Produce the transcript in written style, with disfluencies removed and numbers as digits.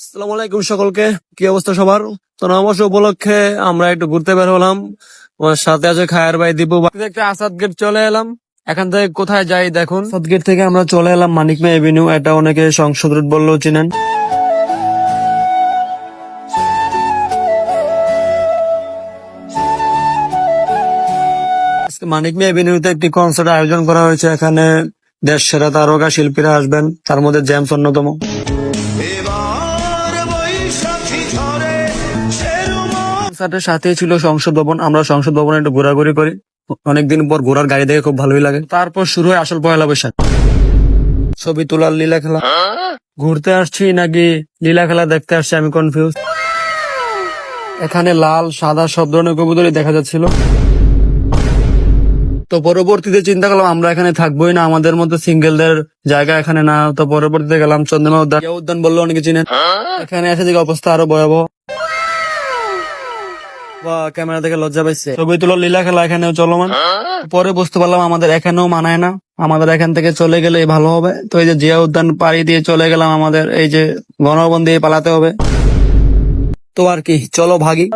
আসসালামু আলাইকুম সকলকে, কি অবস্থা সবার? তো নববর্ষ উপলক্ষে আমরা একটু ঘুরতে বের হলাম। আমার সাথে আছে খায়ের ভাই দীপু ভাই। একটা আসাদ গেট চলে এলাম। এখান থেকে কোথায় যাই দেখুন, আসাদ গেট থেকে আমরা চলে এলাম মানিক মে এভিনিউ। এটা অনেকে সংসদ রোড বললেও চিনেন। আজকে মানিক মে এভিনিউতে একটি কনসার্ট আয়োজন করা হয়েছে। এখানে দেশ সেরা তারকা শিল্পীরা আসবেন, তার মধ্যে জেমস অন্যতম। কনসার্টের সাথেই ছিল সংসদ ভবন। আমরা সংসদ ভবনে একটু ঘোরাঘুরি করি। অনেকদিন পর ঘোরার গাড়ি দেখে খুব ভালোই লাগে। তারপর শুরু হয় আসল পয়লা বৈশাখ, ছবি তোলার লীলা খেলা। ঘুরতে আসছি নাকি লীলা খেলা দেখতে আসছি আমি কনফিউজ। এখানে লাল সাদা সব ধরনের কবুতরই দেখা যাচ্ছিল। তো পরবর্তীতে চিন্তা করলাম আমরা এখানে থাকবোই না, আমাদের মতো সিঙ্গেলদের জায়গা এখানে না। তো পরবর্তীতে গেলাম চন্দ্রমা উদ্যান। উদ্যান বললে অনেকে চিনেন। এখানে এসে দিকে অবস্থা আরো ভয়াবহ। ক্যামেরা দেখে লজ্জা পাইছে। ছবি তোলার লীলা খেলা এখানেও চলমান। পরে বুঝতে পারলাম আমাদের এখানেও মানায় না, আমাদের এখান থেকে চলে গেলে ভালো হবে। তো এই যে জিয়া উদ্যান পাড়ি দিয়ে চলে গেলাম, আমাদের এই যে গণবন দিয়ে পালাতে হবে। তো আর কি, চলো ভাগি।